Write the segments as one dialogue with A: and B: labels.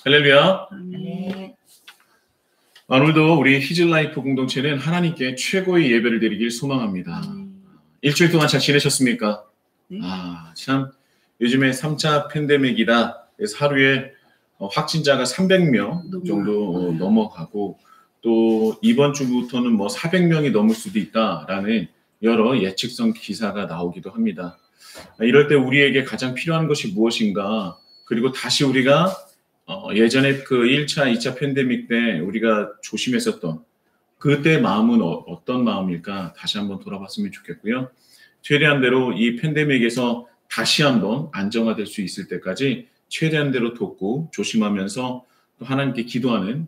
A: 할렐루야.
B: 네.
A: 오늘도 우리 히즐라이프 공동체는 하나님께 최고의 예배를 드리길 소망합니다. 일주일 동안 잘 지내셨습니까?
B: 네.
A: 참 요즘에 3차 팬데믹이다. 그래서 하루에 확진자가 300명 정도 넘어가고 또 이번 주부터는 400명이 넘을 수도 있다라는 여러 예측성 기사가 나오기도 합니다. 이럴 때 우리에게 가장 필요한 것이 무엇인가? 그리고 다시 우리가 예전에 그 1차, 2차 팬데믹 때 우리가 조심했었던 그때 마음은 어떤 마음일까? 다시 한번 돌아봤으면 좋겠고요. 최대한 대로 이 팬데믹에서 다시 한번 안정화될 수 있을 때까지 최대한 대로 돕고 조심하면서 또 하나님께 기도하는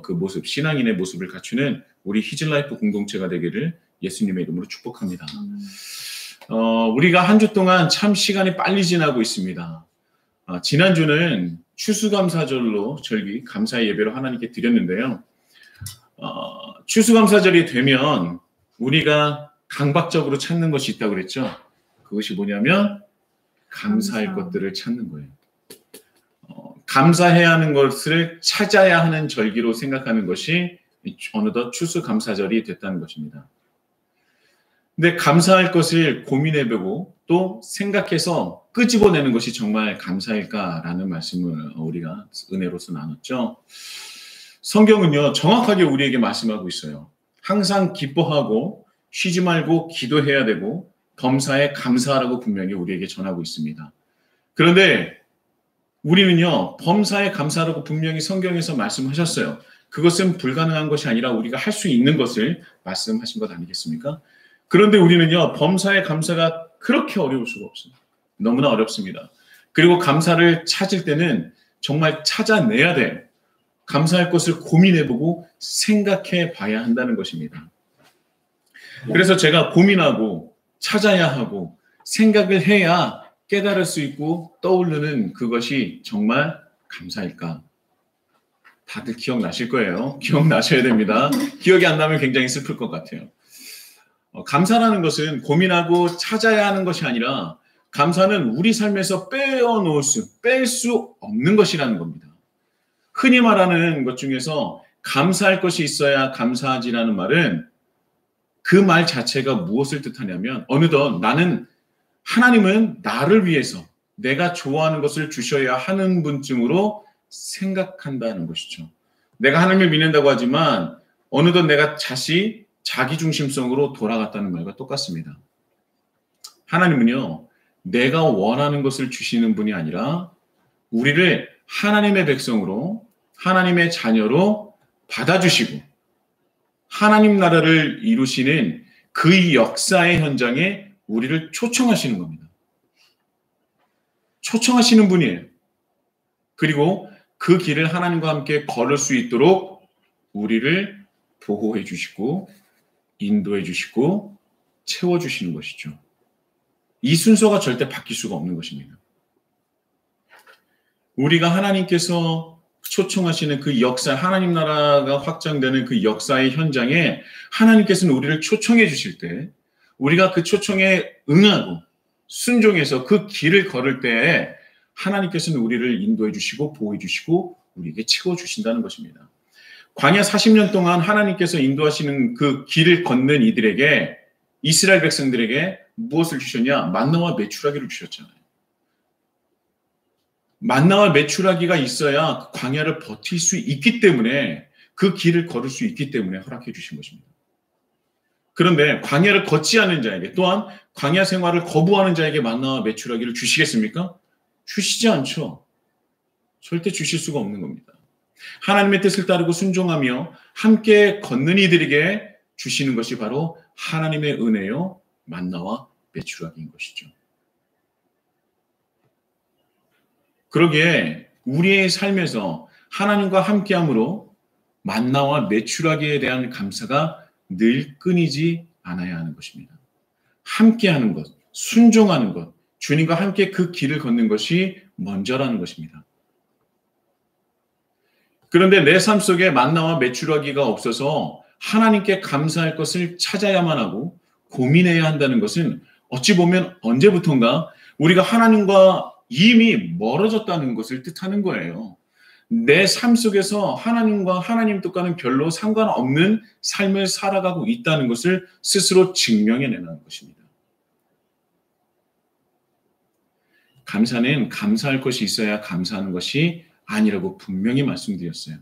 A: 그 모습, 신앙인의 모습을 갖추는 우리 히즐라이프 공동체가 되기를 예수님의 이름으로 축복합니다. 우리가 한 주 동안 참 시간이 빨리 지나고 있습니다. 지난주는 추수감사절로 절기 감사의 예배로 하나님께 드렸는데요. 추수감사절이 되면 우리가 강박적으로 찾는 것이 있다고 그랬죠. 그것이 뭐냐면 감사할 것들을 찾는 거예요. 감사해야 하는 것을 찾아야 하는 절기로 생각하는 것이 어느덧 추수감사절이 됐다는 것입니다. 근데 감사할 것을 고민해보고 또 생각해서 끄집어내는 것이 정말 감사일까라는 말씀을 우리가 은혜로서 나눴죠. 성경은요, 정확하게 우리에게 말씀하고 있어요. 항상 기뻐하고 쉬지 말고 기도해야 되고 범사에 감사하라고 분명히 우리에게 전하고 있습니다. 그런데 우리는요, 범사에 감사하라고 분명히 성경에서 말씀하셨어요. 그것은 불가능한 것이 아니라 우리가 할 수 있는 것을 말씀하신 것 아니겠습니까? 그런데 우리는요, 범사에 감사가 그렇게 어려울 수가 없어요. 너무나 어렵습니다. 그리고 감사를 찾을 때는 정말 찾아내야 돼요. 감사할 것을 고민해보고 생각해 봐야 한다는 것입니다. 그래서 제가 고민하고 찾아야 하고 생각을 해야 깨달을 수 있고 떠오르는 그것이 정말 감사일까? 다들 기억나실 거예요. 기억나셔야 됩니다. 기억이 안 나면 굉장히 슬플 것 같아요. 감사라는 것은 고민하고 찾아야 하는 것이 아니라 감사는 우리 삶에서 뺄 수 없는 것이라는 겁니다. 흔히 말하는 것 중에서 감사할 것이 있어야 감사하지라는 말은 그 말 자체가 무엇을 뜻하냐면 어느덧 하나님은 나를 위해서 내가 좋아하는 것을 주셔야 하는 분쯤으로 생각한다는 것이죠. 내가 하나님을 믿는다고 하지만 어느덧 내가 자기중심성으로 돌아갔다는 말과 똑같습니다. 하나님은요, 내가 원하는 것을 주시는 분이 아니라 우리를 하나님의 백성으로, 하나님의 자녀로 받아주시고 하나님 나라를 이루시는 그 역사의 현장에 우리를 초청하시는 겁니다. 초청하시는 분이에요. 그리고 그 길을 하나님과 함께 걸을 수 있도록 우리를 보호해 주시고 인도해 주시고 채워주시는 것이죠. 이 순서가 절대 바뀔 수가 없는 것입니다. 우리가 하나님께서 초청하시는 그 역사, 하나님 나라가 확장되는 그 역사의 현장에 하나님께서는 우리를 초청해 주실 때 우리가 그 초청에 응하고 순종해서 그 길을 걸을 때 하나님께서는 우리를 인도해 주시고 보호해 주시고 우리에게 채워주신다는 것입니다. 광야 40년 동안 하나님께서 인도하시는 그 길을 걷는 이들에게 이스라엘 백성들에게 무엇을 주셨냐? 만나와 메추라기를 주셨잖아요. 만나와 메추라기가 있어야 광야를 버틸 수 있기 때문에 그 길을 걸을 수 있기 때문에 허락해 주신 것입니다. 그런데 광야를 걷지 않는 자에게 또한 광야 생활을 거부하는 자에게 만나와 메추라기를 주시겠습니까? 주시지 않죠. 절대 주실 수가 없는 겁니다. 하나님의 뜻을 따르고 순종하며 함께 걷는 이들에게 주시는 것이 바로 하나님의 은혜요 만나와 메추라기인 것이죠. 그러기에 우리의 삶에서 하나님과 함께함으로 만나와 메추라기에 대한 감사가 늘 끊이지 않아야 하는 것입니다. 함께하는 것, 순종하는 것, 주님과 함께 그 길을 걷는 것이 먼저라는 것입니다. 그런데 내 삶 속에 만나와 메추라기가 없어서 하나님께 감사할 것을 찾아야만 하고 고민해야 한다는 것은 어찌 보면 언제부턴가 우리가 하나님과 이미 멀어졌다는 것을 뜻하는 거예요. 내 삶 속에서 하나님과 하나님 뜻과는 별로 상관없는 삶을 살아가고 있다는 것을 스스로 증명해내는 것입니다. 감사는 감사할 것이 있어야 감사하는 것이 아니라고 분명히 말씀드렸어요.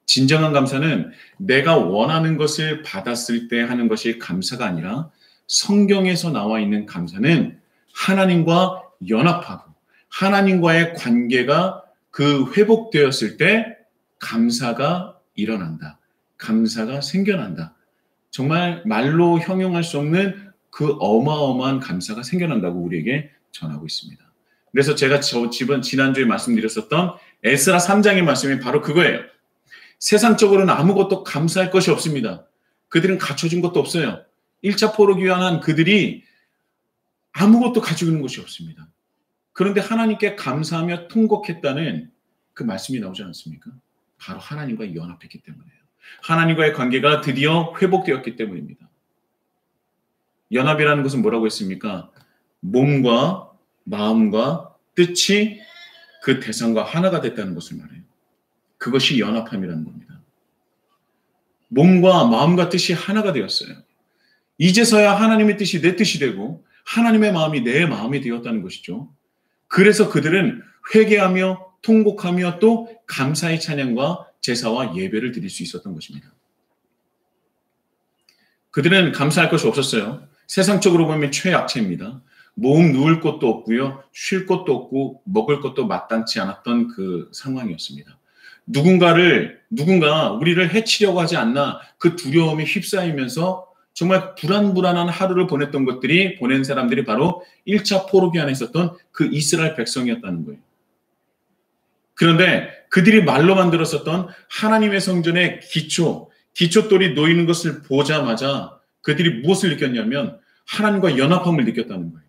A: 진정한 감사는 내가 원하는 것을 받았을 때 하는 것이 감사가 아니라 성경에서 나와 있는 감사는 하나님과 연합하고 하나님과의 관계가 그 회복되었을 때 감사가 일어난다. 감사가 생겨난다. 정말 말로 형용할 수 없는 그 어마어마한 감사가 생겨난다고 우리에게 전하고 있습니다. 그래서 제가 지난주에 말씀드렸었던 에스라 3장의 말씀이 바로 그거예요. 세상적으로는 아무것도 감사할 것이 없습니다. 그들은 갖춰진 것도 없어요. 1차 포로 귀환한 그들이 아무것도 가지고 있는 것이 없습니다. 그런데 하나님께 감사하며 통곡했다는 그 말씀이 나오지 않습니까? 바로 하나님과 연합했기 때문이에요. 하나님과의 관계가 드디어 회복되었기 때문입니다. 연합이라는 것은 뭐라고 했습니까? 몸과 마음과 뜻이 그 대상과 하나가 됐다는 것을 말해요. 그것이 연합함이라는 겁니다. 몸과 마음과 뜻이 하나가 되었어요. 이제서야 하나님의 뜻이 내 뜻이 되고 하나님의 마음이 내 마음이 되었다는 것이죠. 그래서 그들은 회개하며 통곡하며 또 감사의 찬양과 제사와 예배를 드릴 수 있었던 것입니다. 그들은 감사할 것이 없었어요. 세상적으로 보면 최약체입니다. 몸 누울 곳도 없고요. 쉴 곳도 없고 먹을 것도 마땅치 않았던 그 상황이었습니다. 누군가 우리를 해치려고 하지 않나 그 두려움에 휩싸이면서 정말 불안한 하루를 보낸 사람들이 바로 1차 포로기 안에 있었던 그 이스라엘 백성이었다는 거예요. 그런데 그들이 말로 만들었었던 하나님의 성전의 기초돌이 놓이는 것을 보자마자 그들이 무엇을 느꼈냐면 하나님과 연합함을 느꼈다는 거예요.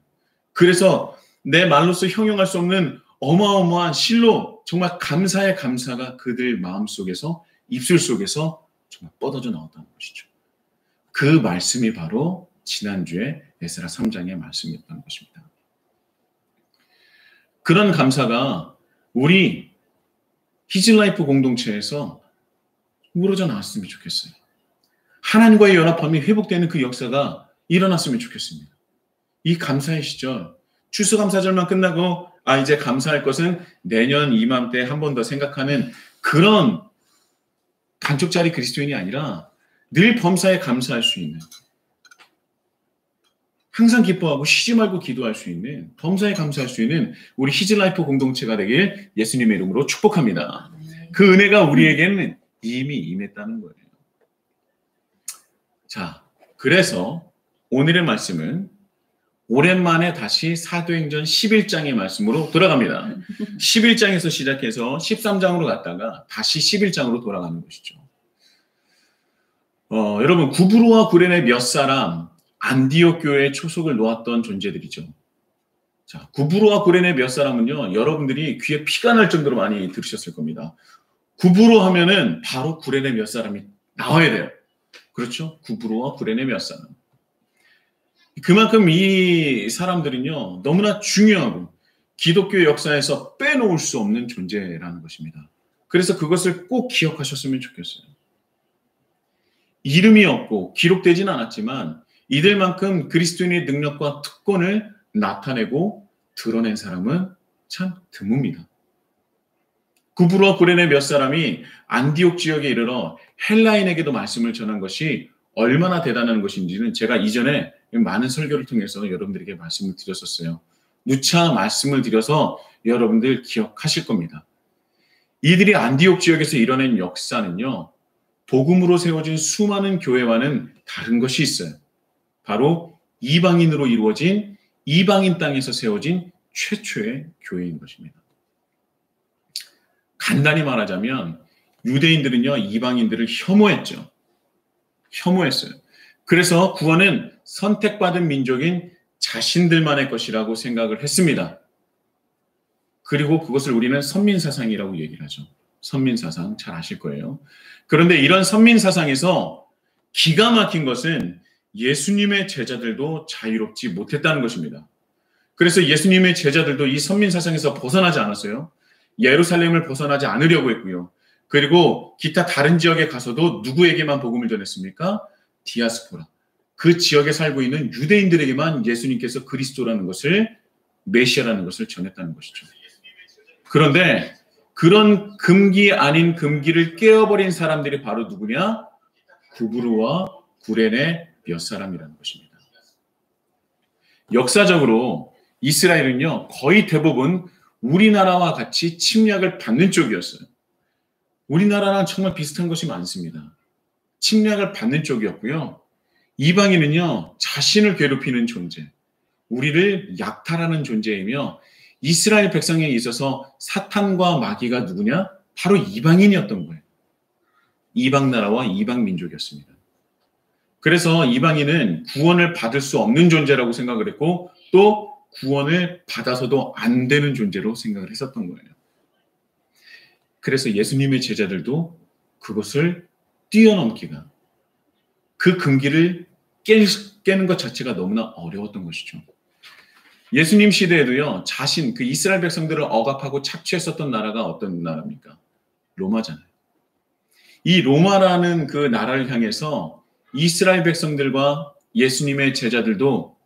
A: 그래서 내 말로서 형용할 수 없는 어마어마한 실로 정말 감사의 감사가 그들 마음속에서 입술 속에서 정말 뻗어져 나왔다는 것이죠. 그 말씀이 바로 지난주에 에스라 3장의 말씀이었던 것입니다. 그런 감사가 우리 히즈라이프 공동체에서 우러져 나왔으면 좋겠어요. 하나님과의 연합함이 회복되는 그 역사가 일어났으면 좋겠습니다. 이 감사의 시절, 추수감사절만 끝나고 이제 감사할 것은 내년 이맘때 한 번 더 생각하는 그런 반쪽짜리 그리스도인이 아니라 늘 범사에 감사할 수 있는, 항상 기뻐하고 쉬지 말고 기도할 수 있는, 범사에 감사할 수 있는 우리 히즈라이프 공동체가 되길 예수님의 이름으로 축복합니다. 그 은혜가 우리에게는 이미 임했다는 거예요. 자, 그래서 오늘의 말씀은 오랜만에 다시 사도행전 11장의 말씀으로 돌아갑니다. 11장에서 시작해서 13장으로 갔다가 다시 11장으로 돌아가는 것이죠. 여러분, 구브로와 구레네 몇 사람 안디옥 교회에 초석을 놓았던 존재들이죠. 자, 구브로와 구레네 몇 사람은요, 여러분들이 귀에 피가 날 정도로 많이 들으셨을 겁니다. 구브로 하면은 바로 구레네 몇 사람이 나와야 돼요. 그렇죠? 구브로와 구레네 몇 사람. 그만큼 이 사람들은요, 너무나 중요하고 기독교 역사에서 빼놓을 수 없는 존재라는 것입니다. 그래서 그것을 꼭 기억하셨으면 좋겠어요. 이름이 없고 기록되지는 않았지만 이들만큼 그리스도인의 능력과 특권을 나타내고 드러낸 사람은 참 드뭅니다. 구브로와 구레네 몇 사람이 안디옥 지역에 이르러 헬라인에게도 말씀을 전한 것이 얼마나 대단한 것인지는 제가 이전에 많은 설교를 통해서 여러분들에게 말씀을 드렸었어요. 누차 말씀을 드려서 여러분들 기억하실 겁니다. 이들이 안디옥 지역에서 이뤄낸 역사는요, 복음으로 세워진 수많은 교회와는 다른 것이 있어요. 바로 이방인으로 이루어진 이방인 땅에서 세워진 최초의 교회인 것입니다. 간단히 말하자면 유대인들은요, 이방인들을 혐오했어요. 그래서 구원은 선택받은 민족인 자신들만의 것이라고 생각을 했습니다. 그리고 그것을 우리는 선민사상이라고 얘기를 하죠. 선민사상 잘 아실 거예요. 그런데 이런 선민사상에서 기가 막힌 것은 예수님의 제자들도 자유롭지 못했다는 것입니다. 그래서 예수님의 제자들도 이 선민사상에서 벗어나지 않았어요. 예루살렘을 벗어나지 않으려고 했고요. 그리고 기타 다른 지역에 가서도 누구에게만 복음을 전했습니까? 디아스포라. 그 지역에 살고 있는 유대인들에게만 예수님께서 그리스도라는 것을, 메시아라는 것을 전했다는 것이죠. 그런데 그런 금기 아닌 금기를 깨어버린 사람들이 바로 누구냐? 구브루와 구레네 몇 사람이라는 것입니다. 역사적으로 이스라엘은요, 거의 대부분 우리나라와 같이 침략을 받는 쪽이었어요. 우리나라랑 정말 비슷한 것이 많습니다. 침략을 받는 쪽이었고요. 이방인은요, 자신을 괴롭히는 존재, 우리를 약탈하는 존재이며, 이스라엘 백성에 있어서 사탄과 마귀가 누구냐? 바로 이방인이었던 거예요. 이방 나라와 이방 민족이었습니다. 그래서 이방인은 구원을 받을 수 없는 존재라고 생각을 했고, 또 구원을 받아서도 안 되는 존재로 생각을 했었던 거예요. 그래서 예수님의 제자들도 그것을 뛰어넘기가, 그 금기를 깨는 것 자체가 너무나 어려웠던 것이죠. 예수님 시대에도요, 자신, 그 이스라엘 백성들을 억압하고 착취했었던 나라가 어떤 나라입니까? 로마잖아요. 이 로마라는 그 나라를 향해서 이스라엘 백성들과 예수님의 제자들도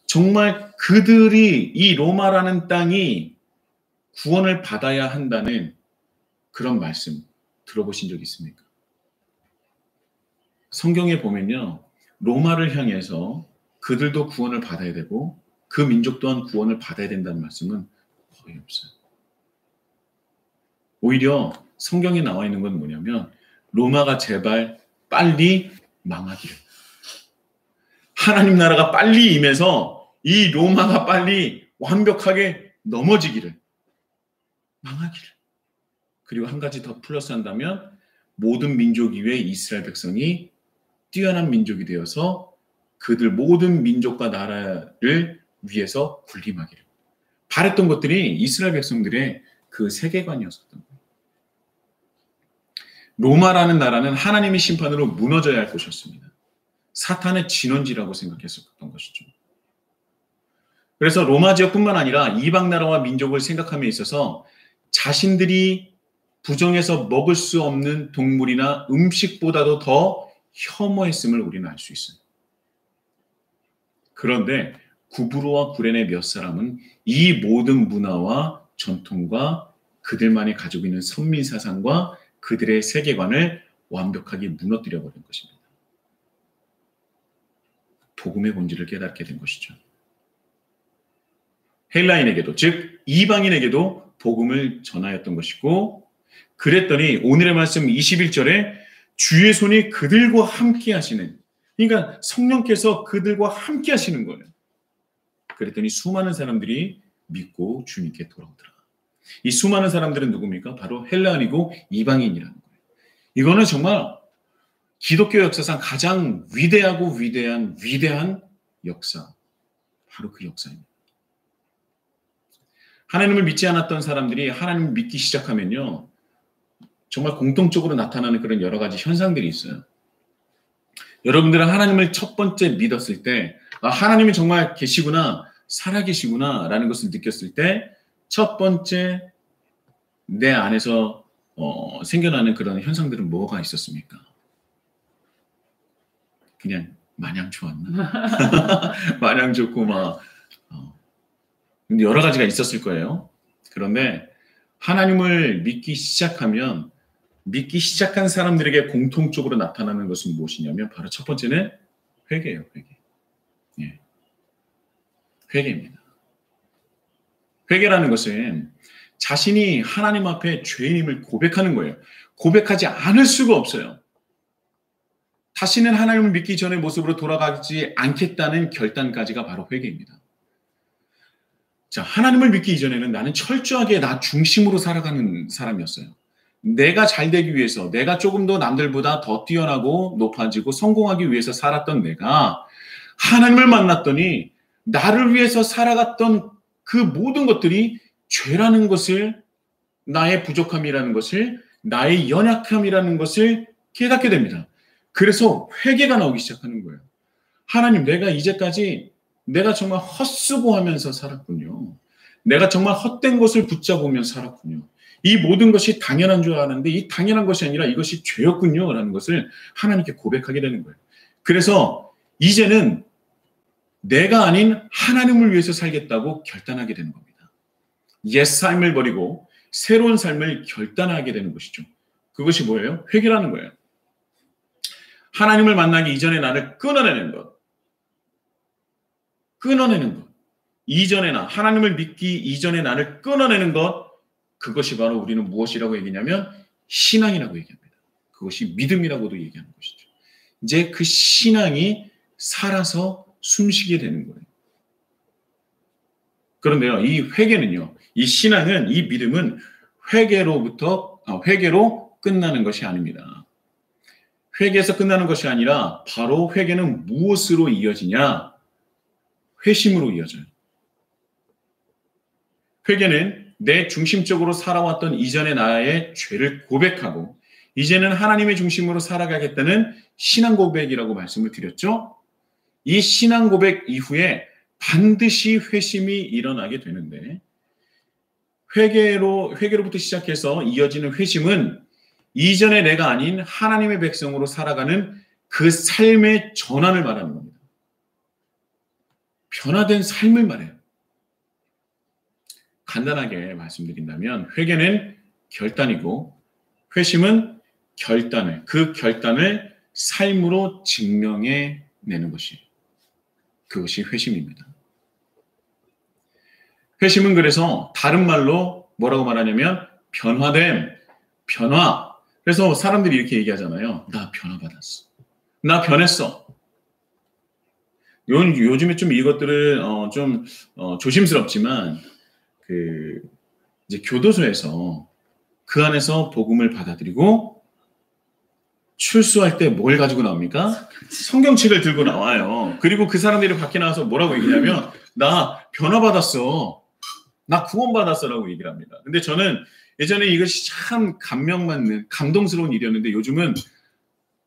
A: 정말 그들이, 이 로마라는 땅이 구원을 받아야 한다는 그런 말씀 들어보신 적 있습니까? 성경에 보면요, 로마를 향해서 그들도 구원을 받아야 되고 그 민족 또한 구원을 받아야 된다는 말씀은 거의 없어요. 오히려 성경에 나와 있는 건 뭐냐면, 로마가 제발 빨리 망하기를, 하나님 나라가 빨리 임해서 이 로마가 빨리 완벽하게 넘어지기를, 망하기를. 그리고 한 가지 더 플러스 한다면, 모든 민족 이외에 이스라엘 백성이 뛰어난 민족이 되어서 그들 모든 민족과 나라를 위해서 군림하기를 바랬던 것들이 이스라엘 백성들의 그 세계관이었었던 거예요. 로마라는 나라는 하나님의 심판으로 무너져야 할 곳이었습니다. 사탄의 진원지라고 생각했었던 것이죠. 그래서 로마 지역뿐만 아니라 이방 나라와 민족을 생각함에 있어서 자신들이 부정해서 먹을 수 없는 동물이나 음식보다도 더 혐오했음을 우리는 알 수 있어요. 그런데 구브로와 구레네 몇 사람은 이 모든 문화와 전통과 그들만이 가지고 있는 선민 사상과 그들의 세계관을 완벽하게 무너뜨려 버린 것입니다. 복음의 본질을 깨닫게 된 것이죠. 헬라인에게도, 즉 이방인에게도 복음을 전하였던 것이고, 그랬더니 오늘의 말씀 21절에 주의 손이 그들과 함께 하시는, 그러니까 성령께서 그들과 함께 하시는 거예요. 그랬더니 수많은 사람들이 믿고 주님께 돌아오더라. 이 수많은 사람들은 누굽니까? 바로 헬라인이고 이방인이라는 거예요. 이거는 정말 기독교 역사상 가장 위대하고 위대한 역사, 바로 그 역사입니다. 하나님을 믿지 않았던 사람들이 하나님을 믿기 시작하면요, 정말 공통적으로 나타나는 그런 여러 가지 현상들이 있어요. 여러분들은 하나님을 첫 번째 믿었을 때, 하나님이 정말 계시구나, 살아계시구나 라는 것을 느꼈을 때 첫 번째 내 안에서 생겨나는 그런 현상들은 뭐가 있었습니까? 그냥 마냥 좋았나? 마냥 좋고 근데 여러 가지가 있었을 거예요. 그런데 하나님을 믿기 시작하면, 믿기 시작한 사람들에게 공통적으로 나타나는 것은 무엇이냐면, 바로 첫 번째는 회개예요. 회개. 예. 회개입니다. 회개라는 것은 자신이 하나님 앞에 죄인임을 고백하는 거예요. 고백하지 않을 수가 없어요. 다시는 하나님을 믿기 전의 모습으로 돌아가지 않겠다는 결단까지가 바로 회개입니다. 자, 하나님을 믿기 이전에는 나는 철저하게 나 중심으로 살아가는 사람이었어요. 내가 잘 되기 위해서, 내가 조금 더 남들보다 더 뛰어나고 높아지고 성공하기 위해서 살았던 내가 하나님을 만났더니 나를 위해서 살아갔던 그 모든 것들이 죄라는 것을, 나의 부족함이라는 것을, 나의 연약함이라는 것을 깨닫게 됩니다. 그래서 회개가 나오기 시작하는 거예요. 하나님, 내가 이제까지 내가 정말 헛수고하면서 살았군요. 내가 정말 헛된 것을 붙잡으며 살았군요. 이 모든 것이 당연한 줄 아는데 이 당연한 것이 아니라 이것이 죄였군요 라는 것을 하나님께 고백하게 되는 거예요. 그래서 이제는 내가 아닌 하나님을 위해서 살겠다고 결단하게 되는 겁니다. 옛 삶을 버리고 새로운 삶을 결단하게 되는 것이죠. 그것이 뭐예요? 회개라는 거예요. 하나님을 만나기 이전에 나를 끊어내는 것. 끊어내는 것. 이전에 하나님을 믿기 이전에 나를 끊어내는 것. 그것이 바로 우리는 무엇이라고 얘기냐면 신앙이라고 얘기합니다. 그것이 믿음이라고도 얘기하는 것이죠. 이제 그 신앙이 살아서 숨쉬게 되는 거예요. 그런데요, 이 회개는요, 이 신앙은, 이 믿음은 회개로 끝나는 것이 아닙니다. 회개에서 끝나는 것이 아니라 바로 회개는 무엇으로 이어지냐? 회심으로 이어져요. 회개는 내 중심적으로 살아왔던 이전의 나의 죄를 고백하고 이제는 하나님의 중심으로 살아가겠다는 신앙 고백이라고 말씀을 드렸죠. 이 신앙 고백 이후에 반드시 회심이 일어나게 되는데 회개로부터 시작해서 이어지는 회심은 이전의 내가 아닌 하나님의 백성으로 살아가는 그 삶의 전환을 말하는 겁니다. 변화된 삶을 말해요. 간단하게 말씀드린다면 회개는 결단이고 회심은 그 결단을 삶으로 증명해 내는 그것이 회심입니다. 회심은 그래서 다른 말로 뭐라고 말하냐면 변화. 그래서 사람들이 이렇게 얘기하잖아요. 나 변화받았어. 나 변했어. 요즘에 좀 이것들은 좀 조심스럽지만 이제 교도소에서 그 안에서 복음을 받아들이고 출소할 때 뭘 가지고 나옵니까? 성경책을 들고 나와요. 그리고 그 사람들이 밖에 나와서 뭐라고 얘기냐면 나 변화받았어. 나 구원받았어라고 얘기를 합니다. 근데 저는 예전에 이것이 참 감명받는 감동스러운 일이었는데 요즘은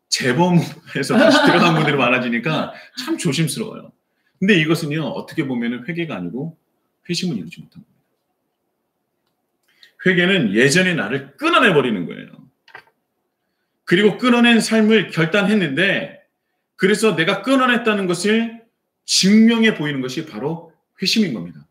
A: 재범해서 다시 들어간 분들이 많아지니까 참 조심스러워요. 근데 이것은요 어떻게 보면 회개가 아니고 회심을 이루지 못한 겁니다. 회개는 예전의 나를 끊어내버리는 거예요. 그리고 끊어낸 삶을 결단했는데 그래서 내가 끊어냈다는 것을 증명해 보이는 것이 바로 회심인 겁니다.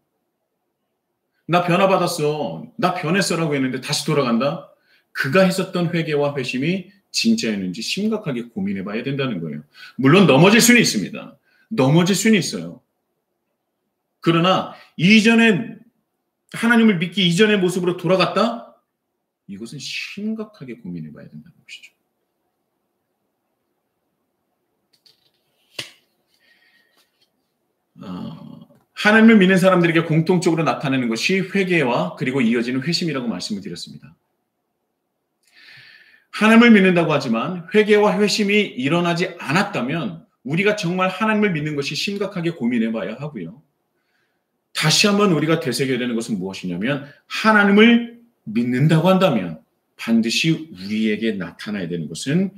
A: 나 변화받았어. 나 변했어라고 했는데 다시 돌아간다? 그가 했었던 회개와 회심이 진짜였는지 심각하게 고민해 봐야 된다는 거예요. 물론 넘어질 수는 있습니다. 넘어질 수는 있어요. 그러나 이전에 하나님을 믿기 이전의 모습으로 돌아갔다? 이것은 심각하게 고민해 봐야 된다는 것이죠. 하나님을 믿는 사람들에게 공통적으로 나타나는 것이 회개와 그리고 이어지는 회심이라고 말씀을 드렸습니다. 하나님을 믿는다고 하지만 회개와 회심이 일어나지 않았다면 우리가 정말 하나님을 믿는 것이 심각하게 고민해 봐야 하고요. 다시 한번 우리가 되새겨야 되는 것은 무엇이냐면 하나님을 믿는다고 한다면 반드시 우리에게 나타나야 되는 것은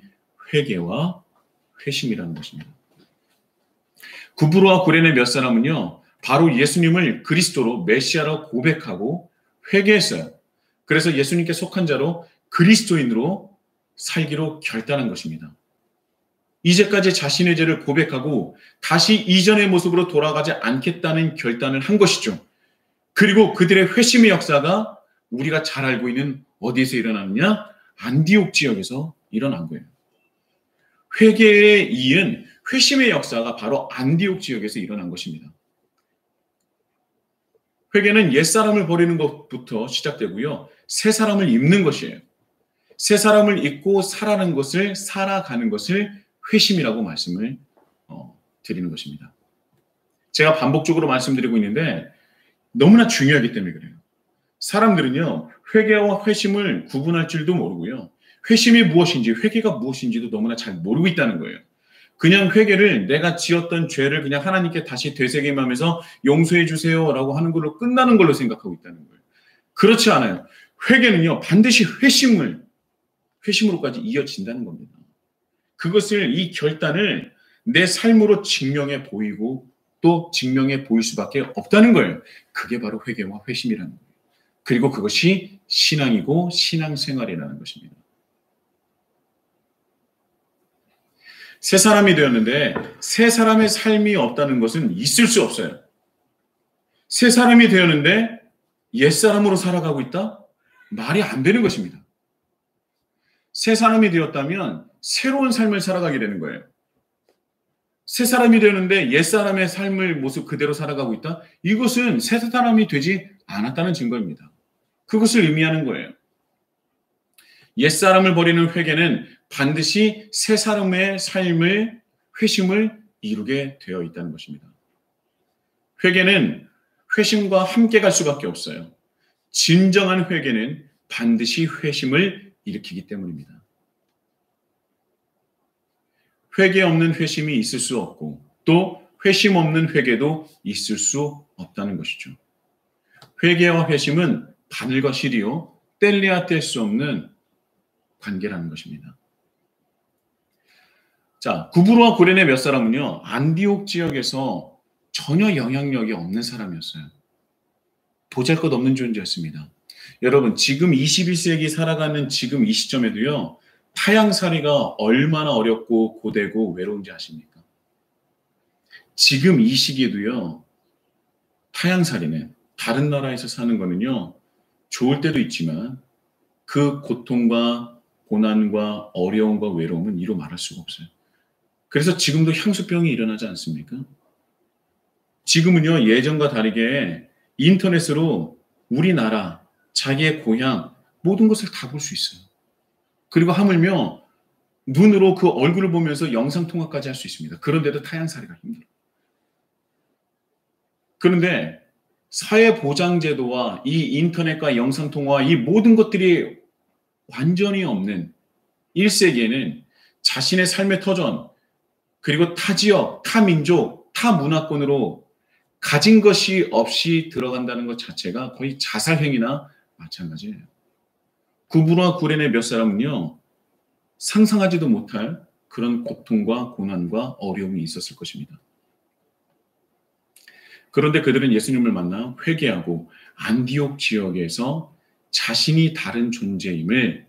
A: 회개와 회심이라는 것입니다. 구브로와 구레네 몇 사람은요. 바로 예수님을 그리스도로 메시아로 고백하고 회개했어요. 그래서 예수님께 속한 자로 그리스도인으로 살기로 결단한 것입니다. 이제까지 자신의 죄를 고백하고 다시 이전의 모습으로 돌아가지 않겠다는 결단을 한 것이죠. 그리고 그들의 회심의 역사가 우리가 잘 알고 있는 어디에서 일어났느냐? 안디옥 지역에서 일어난 거예요. 회개에 이은 회심의 역사가 바로 안디옥 지역에서 일어난 것입니다. 회개는 옛사람을 버리는 것부터 시작되고요. 새 사람을 입는 것이에요. 새 사람을 입고 살아가는 것을 회심이라고 말씀을 드리는 것입니다. 제가 반복적으로 말씀드리고 있는데 너무나 중요하기 때문에 그래요. 사람들은요. 회개와 회심을 구분할 줄도 모르고요. 회심이 무엇인지 회개가 무엇인지도 너무나 잘 모르고 있다는 거예요. 그냥 회개를 내가 지었던 죄를 그냥 하나님께 다시 되새김하면서 용서해 주세요라고 하는 걸로 끝나는 걸로 생각하고 있다는 거예요. 그렇지 않아요. 회개는요. 반드시 회심으로까지 이어진다는 겁니다. 이 결단을 내 삶으로 증명해 보이고 또 증명해 보일 수밖에 없다는 거예요. 그게 바로 회개와 회심이라는 거예요. 그리고 그것이 신앙이고 신앙생활이라는 것입니다. 새 사람이 되었는데 새 사람의 삶이 없다는 것은 있을 수 없어요. 새 사람이 되었는데 옛 사람으로 살아가고 있다? 말이 안 되는 것입니다. 새 사람이 되었다면 새로운 삶을 살아가게 되는 거예요. 새 사람이 되었는데 옛 사람의 삶을 모습 그대로 살아가고 있다? 이것은 새 사람이 되지 않았다는 증거입니다. 그것을 의미하는 거예요. 옛 사람을 버리는 회개는 반드시 새 사람의 삶을, 회심을 이루게 되어 있다는 것입니다. 회개는 회심과 함께 갈 수밖에 없어요. 진정한 회개는 반드시 회심을 일으키기 때문입니다. 회개 없는 회심이 있을 수 없고 또 회심 없는 회개도 있을 수 없다는 것이죠. 회개와 회심은 바늘과 실이요 뗄래야 뗄 수 없는 관계라는 것입니다. 자, 구브로와 구레네 몇 사람은요 안디옥 지역에서 전혀 영향력이 없는 사람이었어요. 보잘것없는 존재였습니다. 여러분 지금 21세기 살아가는 지금 이 시점에도요 타향살이가 얼마나 어렵고 고되고 외로운지 아십니까? 지금 이 시기에도요 타향살이는 다른 나라에서 사는 거는요 좋을 때도 있지만 그 고통과 고난과 어려움과 외로움은 이루 말할 수가 없어요. 그래서 지금도 향수병이 일어나지 않습니까? 지금은요 예전과 다르게 인터넷으로 우리나라, 자기의 고향 모든 것을 다 볼 수 있어요. 그리고 하물며 눈으로 그 얼굴을 보면서 영상통화까지 할 수 있습니다. 그런데도 타향살이가 힘들어요. 그런데 사회보장제도와 이 인터넷과 영상통화 이 모든 것들이 완전히 없는 1세기에는 자신의 삶의 터전 그리고 타 지역, 타 민족, 타 문화권으로 가진 것이 없이 들어간다는 것 자체가 거의 자살행위나 마찬가지예요. 구브로와 구레네 몇 사람은요 상상하지도 못할 그런 고통과 고난과 어려움이 있었을 것입니다. 그런데 그들은 예수님을 만나 회개하고 안디옥 지역에서 자신이 다른 존재임을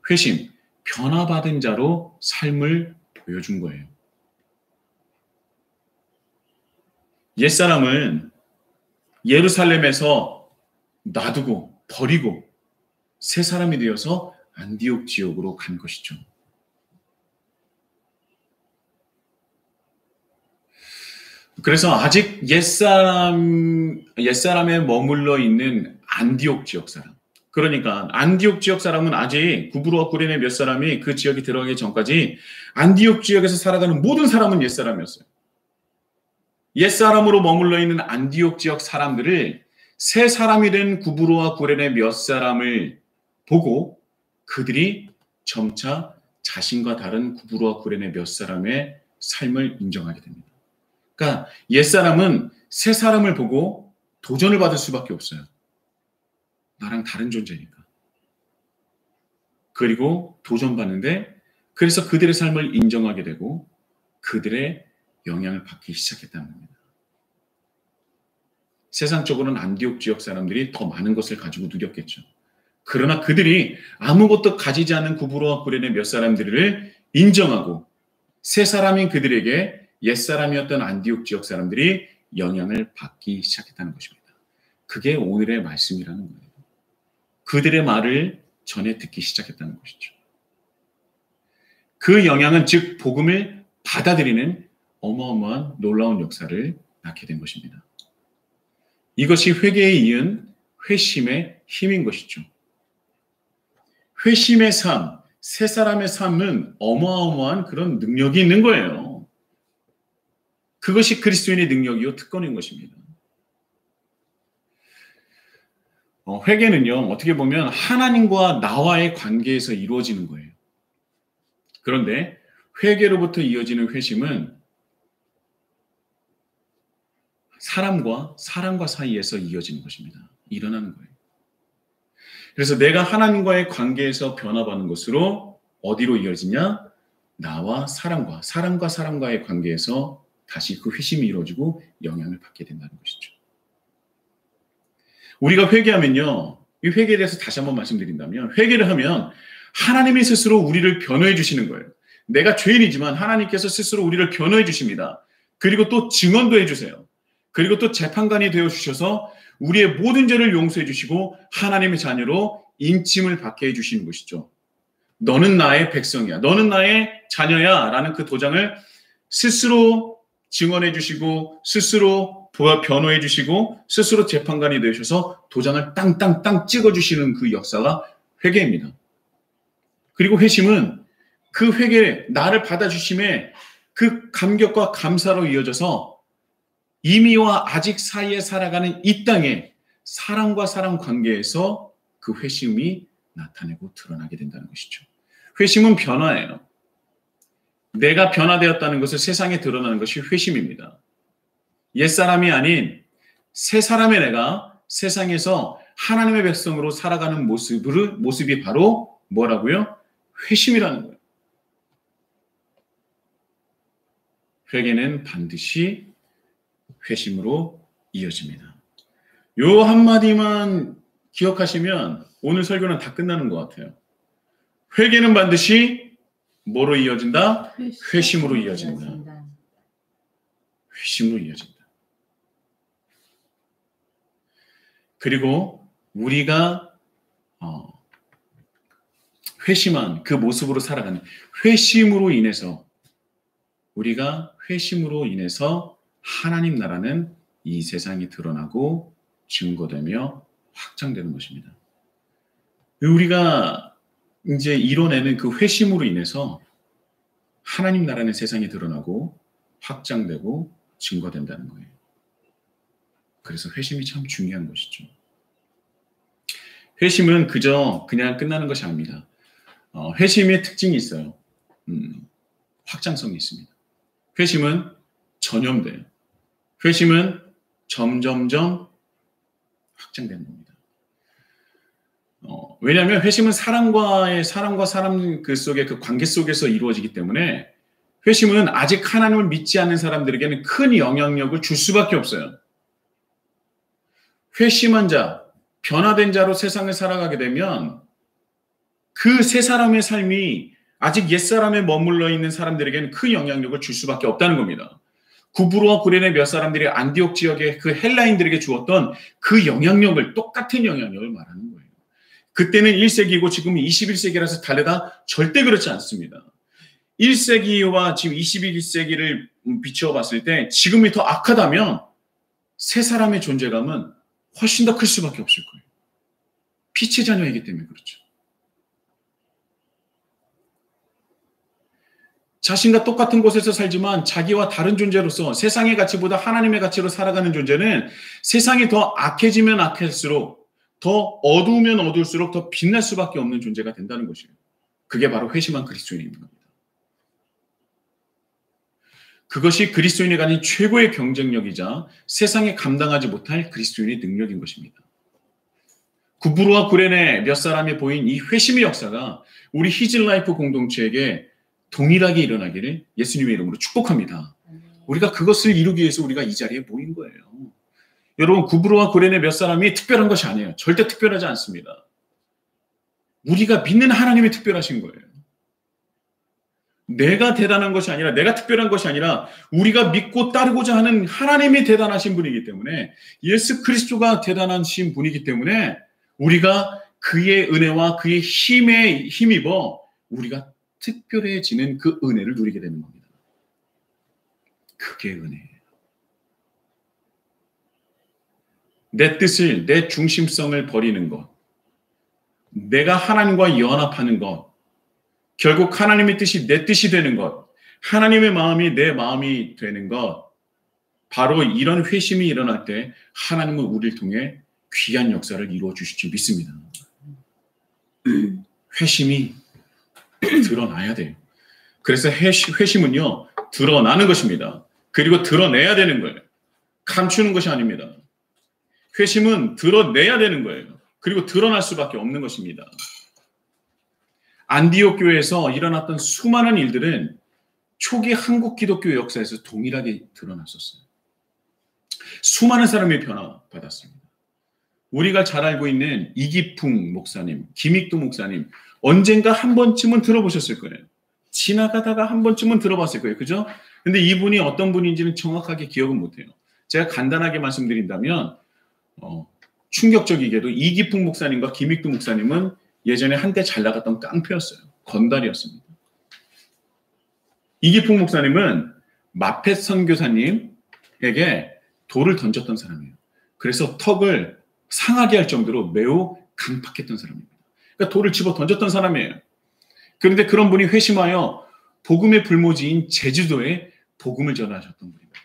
A: 회심, 변화받은 자로 삶을 보여준 거예요. 옛사람은 예루살렘에서 놔두고 버리고 새 사람이 되어서 안디옥 지역으로 간 것이죠. 그래서 아직 옛사람에 머물러 있는 안디옥 지역 사람. 그러니까 안디옥 지역 사람은 아직 구브로와 구레네 몇 사람이 그 지역에 들어가기 전까지 안디옥 지역에서 살아가는 모든 사람은 옛사람이었어요. 옛사람으로 머물러 있는 안디옥 지역 사람들을 새 사람이 된 구브로와 구레네 몇 사람을 보고 그들이 점차 자신과 다른 구브로와 구레네 몇 사람의 삶을 인정하게 됩니다. 그러니까 옛사람은 새 사람을 보고 도전을 받을 수밖에 없어요. 나랑 다른 존재니까. 그리고 도전받는데 그래서 그들의 삶을 인정하게 되고 그들의 영향을 받기 시작했다는 겁니다. 세상적으로는 안디옥 지역 사람들이 더 많은 것을 가지고 누렸겠죠. 그러나 그들이 아무것도 가지지 않은 구브로와 구레네 몇 사람들을 인정하고 새 사람인 그들에게 옛사람이었던 안디옥 지역 사람들이 영향을 받기 시작했다는 것입니다. 그게 오늘의 말씀이라는 거예요. 그들의 말을 전해 듣기 시작했다는 것이죠. 그 영향은 즉 복음을 받아들이는 어마어마한 놀라운 역사를 낳게 된 것입니다. 이것이 회개에 이은 회심의 힘인 것이죠. 회심의 삶, 새 사람의 삶은 어마어마한 그런 능력이 있는 거예요. 그것이 그리스도인의 능력이요 특권인 것입니다. 회개는요 어떻게 보면 하나님과 나와의 관계에서 이루어지는 거예요. 그런데 회개로부터 이어지는 회심은 사람과 사이에서 이어지는 것입니다. 일어나는 거예요. 그래서 내가 하나님과의 관계에서 변화받는 것으로 어디로 이어지냐? 나와 사람과의 관계에서 다시 그 회심이 이루어지고 영향을 받게 된다는 것이죠. 우리가 회개하면요 이 회개에 대해서 다시 한번 말씀드린다면, 회개를 하면 하나님이 스스로 우리를 변호해 주시는 거예요. 내가 죄인이지만 하나님께서 스스로 우리를 변호해 주십니다. 그리고 또 증언도 해주세요. 그리고 또 재판관이 되어 주셔서 우리의 모든 죄를 용서해 주시고 하나님의 자녀로 인침을 받게 해주시는 것이죠. 너는 나의 백성이야, 너는 나의 자녀야 라는 그 도장을 스스로 증언해 주시고 스스로 변호해 주시고 스스로 재판관이 되셔서 도장을 땅땅땅 찍어주시는 그 역사가 회개입니다. 그리고 회심은 그 회개, 나를 받아주심에 그 감격과 감사로 이어져서 이미와 아직 사이에 살아가는 이 땅에 사람과 사람 관계에서 그 회심이 나타내고 드러나게 된다는 것이죠. 회심은 변화예요. 내가 변화되었다는 것을 세상에 드러나는 것이 회심입니다. 옛사람이 아닌 새 사람의 내가 세상에서 하나님의 백성으로 살아가는 모습이 바로 뭐라고요? 회심이라는 거예요. 회개는 반드시 회심으로 이어집니다. 요 한마디만 기억하시면 오늘 설교는 다 끝나는 것 같아요. 회개는 반드시 뭐로 이어진다? 회심으로 이어진다. 회심으로 이어진다. 그리고 우리가 회심한 그 모습으로 살아가는 회심으로 인해서 우리가 회심으로 인해서 하나님 나라는 이 세상에 드러나고 증거되며 확장되는 것입니다. 우리가 이제 이뤄내는 그 회심으로 인해서 하나님 나라는 세상에 드러나고 확장되고 증거된다는 거예요. 그래서 회심이 참 중요한 것이죠. 회심은 그냥 끝나는 것이 아닙니다. 회심의 특징이 있어요. 확장성이 있습니다. 회심은 전염돼요. 회심은 점점점 확장되는 겁니다. 왜냐하면 회심은 사람과 사람 그 속의 그 관계 속에서 이루어지기 때문에 회심은 아직 하나님을 믿지 않는 사람들에게는 큰 영향력을 줄 수밖에 없어요. 회심한 자, 변화된 자로 세상을 살아가게 되면 그 세 사람의 삶이 아직 옛사람에 머물러 있는 사람들에게는 큰 영향력을 줄 수밖에 없다는 겁니다. 구브로와 구레네 몇 사람들이 안디옥 지역의 그 헬라인들에게 주었던 그 영향력을, 똑같은 영향력을 말하는 거예요. 그때는 1세기이고 지금 21세기라서 다르다? 절대 그렇지 않습니다. 1세기와 지금 21세기를 비추어 봤을 때 지금이 더 악하다면 세 사람의 존재감은 훨씬 더 클 수밖에 없을 거예요. 빛의 자녀이기 때문에 그렇죠. 자신과 똑같은 곳에서 살지만 자기와 다른 존재로서 세상의 가치보다 하나님의 가치로 살아가는 존재는 세상이 더 악해지면 악할수록, 더 어두우면 어두울수록 더 빛날 수밖에 없는 존재가 된다는 것이에요. 그게 바로 회심한 그리스도인인 겁니다. 그것이 그리스도인이 가진 최고의 경쟁력이자 세상에 감당하지 못할 그리스도인의 능력인 것입니다. 구브로와 구레네 몇 사람이 보인 이 회심의 역사가 우리 히즐라이프 공동체에게 동일하게 일어나기를 예수님의 이름으로 축복합니다. 우리가 그것을 이루기 위해서 우리가 이 자리에 모인 거예요. 여러분, 구브로와 구레네 몇 사람이 특별한 것이 아니에요. 절대 특별하지 않습니다. 우리가 믿는 하나님이 특별하신 거예요. 내가 대단한 것이 아니라, 내가 특별한 것이 아니라 우리가 믿고 따르고자 하는 하나님이 대단하신 분이기 때문에, 예수 그리스도가 대단하신 분이기 때문에 우리가 그의 은혜와 그의 힘에 힘입어 우리가 특별해지는 그 은혜를 누리게 되는 겁니다. 그게 은혜예요. 내 뜻을, 내 중심성을 버리는 것, 내가 하나님과 연합하는 것, 결국 하나님의 뜻이 내 뜻이 되는 것, 하나님의 마음이 내 마음이 되는 것, 바로 이런 회심이 일어날 때 하나님은 우리를 통해 귀한 역사를 이루어 주실 줄 믿습니다. 회심이 드러나야 돼요. 그래서 회심은요, 드러나는 것입니다. 그리고 드러내야 되는 거예요. 감추는 것이 아닙니다. 회심은 드러내야 되는 거예요. 그리고 드러날 수밖에 없는 것입니다. 안디옥 교회에서 일어났던 수많은 일들은 초기 한국 기독교 역사에서 동일하게 드러났었어요. 수많은 사람이 변화받았습니다. 우리가 잘 알고 있는 이기풍 목사님, 김익두 목사님, 언젠가 한 번쯤은 들어보셨을 거예요. 지나가다가 한 번쯤은 들어봤을 거예요. 그죠? 근데 이분이 어떤 분인지는 정확하게 기억은 못해요. 제가 간단하게 말씀드린다면 충격적이게도 이기풍 목사님과 김익두 목사님은 예전에 한때 잘 나갔던 깡패였어요. 건달이었습니다. 이기풍 목사님은 마펫 선교사님에게 돌을 던졌던 사람이에요. 그래서 턱을 상하게 할 정도로 매우 강팍했던 사람입니다. 그러니까 돌을 집어 던졌던 사람이에요. 그런데 그런 분이 회심하여 복음의 불모지인 제주도에 복음을 전하셨던 분입니다.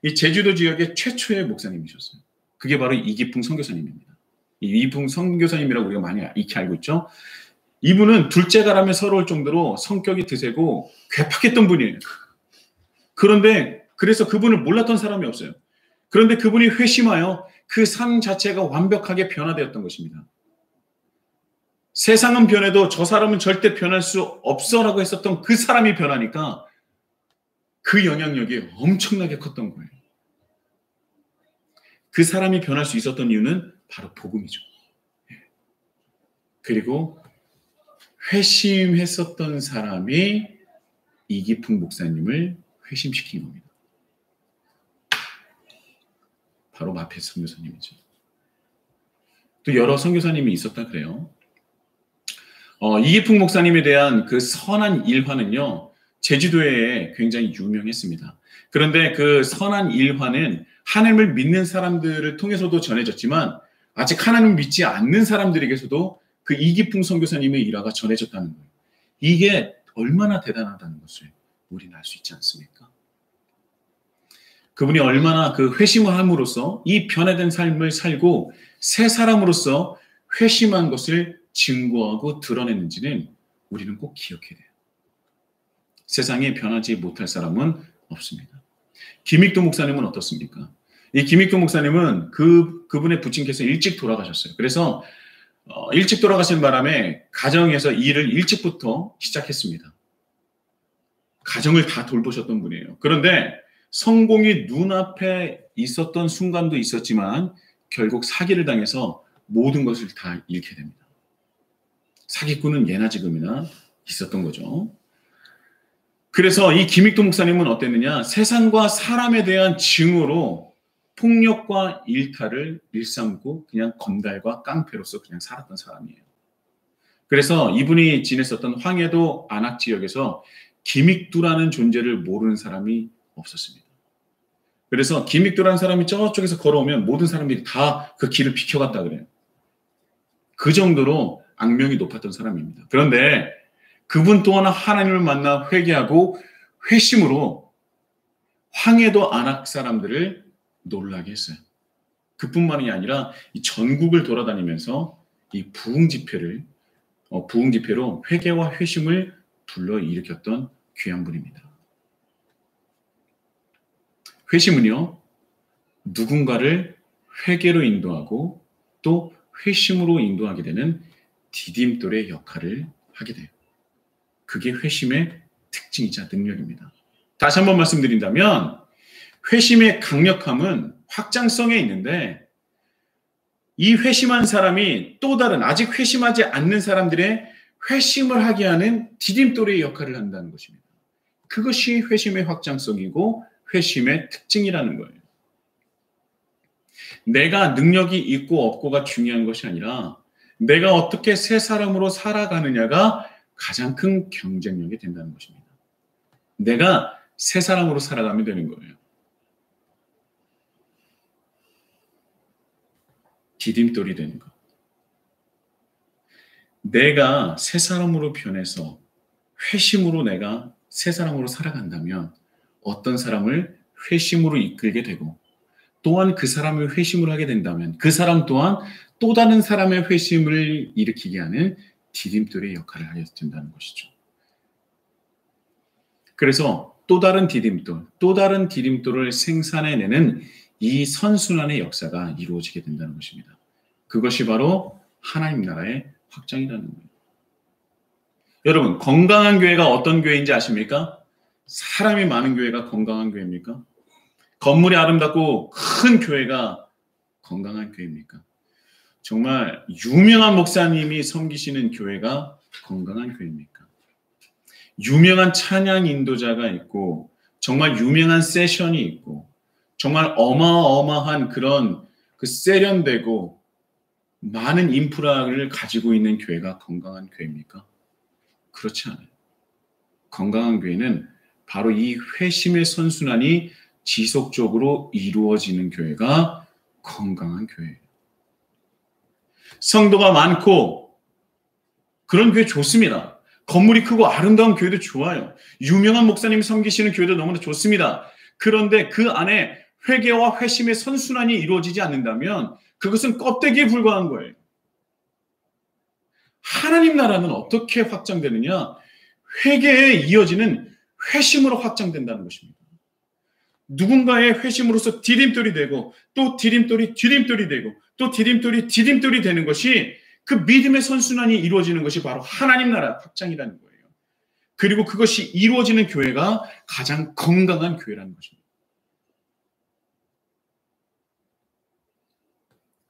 A: 이 제주도 지역의 최초의 목사님이셨어요. 그게 바로 이기풍 선교사님입니다. 이기풍 선교사님이라고 우리가 많이 익히 알고 있죠. 이분은 둘째가라며 서러울 정도로 성격이 드세고 괴팍했던 분이에요. 그런데 그래서 그분을 몰랐던 사람이 없어요. 그런데 그분이 회심하여 그 삶 자체가 완벽하게 변화되었던 것입니다. 세상은 변해도 저 사람은 절대 변할 수 없어라고 했었던 그 사람이 변하니까 그 영향력이 엄청나게 컸던 거예요. 그 사람이 변할 수 있었던 이유는 바로 복음이죠. 그리고 회심했었던 사람이 이기풍 목사님을 회심시킨 겁니다. 바로 마펫 선교사님이죠. 또 여러 선교사님이 있었다 그래요. 이기풍 목사님에 대한 그 선한 일화는요, 제주도에 굉장히 유명했습니다. 그런데 그 선한 일화는 하나님을 믿는 사람들을 통해서도 전해졌지만 아직 하나님을 믿지 않는 사람들에게서도 그 이기풍 선교사님의 일화가 전해졌다는 거예요. 이게 얼마나 대단하다는 것을 우리는 알 수 있지 않습니까? 그분이 얼마나 그 회심을 함으로써 이 변화된 삶을 살고 새 사람으로서 회심한 것을 증거하고 드러냈는지는 우리는 꼭 기억해야 돼요. 세상에 변하지 못할 사람은 없습니다. 김익두 목사님은 어떻습니까? 이 김익두 목사님은 그분의 부친께서 일찍 돌아가셨어요. 그래서 일찍 돌아가신 바람에 가정에서 일을 일찍부터 시작했습니다. 가정을 다 돌보셨던 분이에요. 그런데 성공이 눈앞에 있었던 순간도 있었지만 결국 사기를 당해서 모든 것을 다 잃게 됩니다. 사기꾼은 예나 지금이나 있었던 거죠. 그래서 이 김익두 목사님은 어땠느냐? 세상과 사람에 대한 증오로 폭력과 일탈을 일삼고 그냥 건달과 깡패로서 그냥 살았던 사람이에요. 그래서 이분이 지냈었던 황해도 안악 지역에서 김익두라는 존재를 모르는 사람이 없었습니다. 그래서 김익두라는 사람이 저쪽에서 걸어오면 모든 사람들이 다 그 길을 비켜갔다 그래요. 그 정도로 악명이 높았던 사람입니다. 그런데 그분 또한 하나님을 만나 회개하고 회심으로 황해도 안악 사람들을 놀라게 했어요. 그뿐만이 아니라 이 전국을 돌아다니면서 이 부흥 집회로 회개와 회심을 불러일으켰던 귀한 분입니다. 회심은요, 누군가를 회개로 인도하고 또 회심으로 인도하게 되는 디딤돌의 역할을 하게 돼요. 그게 회심의 특징이자 능력입니다. 다시 한번 말씀드린다면 회심의 강력함은 확장성에 있는데 이 회심한 사람이 또 다른 아직 회심하지 않는 사람들의 회심을 하게 하는 디딤돌의 역할을 한다는 것입니다. 그것이 회심의 확장성이고 회심의 특징이라는 거예요. 내가 능력이 있고 없고가 중요한 것이 아니라 내가 어떻게 새 사람으로 살아가느냐가 가장 큰 경쟁력이 된다는 것입니다. 내가 새 사람으로 살아가면 되는 거예요. 디딤돌이 되는 것. 내가 새 사람으로 변해서 회심으로 내가 새 사람으로 살아간다면 어떤 사람을 회심으로 이끌게 되고 또한 그 사람을 회심을 하게 된다면 그 사람 또한 또 다른 사람의 회심을 일으키게 하는 디딤돌의 역할을 하게 된다는 것이죠. 그래서 또 다른 디딤돌을 생산해내는 이 선순환의 역사가 이루어지게 된다는 것입니다. 그것이 바로 하나님 나라의 확장이라는 거예요. 여러분, 건강한 교회가 어떤 교회인지 아십니까? 사람이 많은 교회가 건강한 교회입니까? 건물이 아름답고 큰 교회가 건강한 교회입니까? 정말 유명한 목사님이 섬기시는 교회가 건강한 교회입니까? 유명한 찬양 인도자가 있고 정말 유명한 세션이 있고 정말 어마어마한 그런 그 세련되고 많은 인프라를 가지고 있는 교회가 건강한 교회입니까? 그렇지 않아요. 건강한 교회는 바로 이 회심의 선순환이 지속적으로 이루어지는 교회가 건강한 교회예요. 성도가 많고 그런 교회 좋습니다. 건물이 크고 아름다운 교회도 좋아요. 유명한 목사님이 섬기시는 교회도 너무나 좋습니다. 그런데 그 안에 회개와 회심의 선순환이 이루어지지 않는다면 그것은 껍데기에 불과한 거예요. 하나님 나라는 어떻게 확장되느냐? 회개에 이어지는 회심으로 확장된다는 것입니다. 누군가의 회심으로서 디딤돌이 되고 또 디딤돌이 되고 또 디딤돌이 되는 것이 그 믿음의 선순환이 이루어지는 것이 바로 하나님 나라 확장이라는 거예요. 그리고 그것이 이루어지는 교회가 가장 건강한 교회라는 것입니다.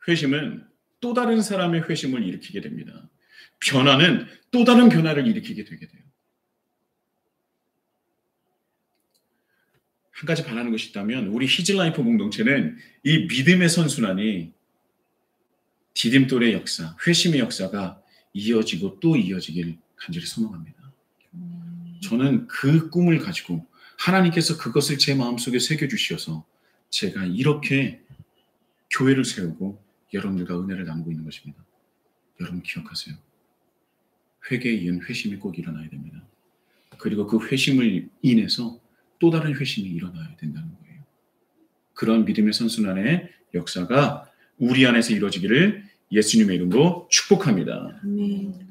A: 회심은 또 다른 사람의 회심을 일으키게 됩니다. 변화는 또 다른 변화를 일으키게 되게 돼요. 한 가지 바라는 것이 있다면 우리 히즐라이프 공동체는 이 믿음의 선순환이 디딤돌의 역사, 회심의 역사가 이어지고 또 이어지길 간절히 소망합니다. 저는 그 꿈을 가지고 하나님께서 그것을 제 마음속에 새겨주셔서 제가 이렇게 교회를 세우고 여러분들과 은혜를 나누고 있는 것입니다. 여러분 기억하세요. 회개에 이은 회심이 꼭 일어나야 됩니다. 그리고 그 회심을 인해서 또 다른 회심이 일어나야 된다는 거예요. 그런 믿음의 선순환의 역사가 우리 안에서 이루어지기를 예수님의 이름으로 축복합니다.
B: 아멘.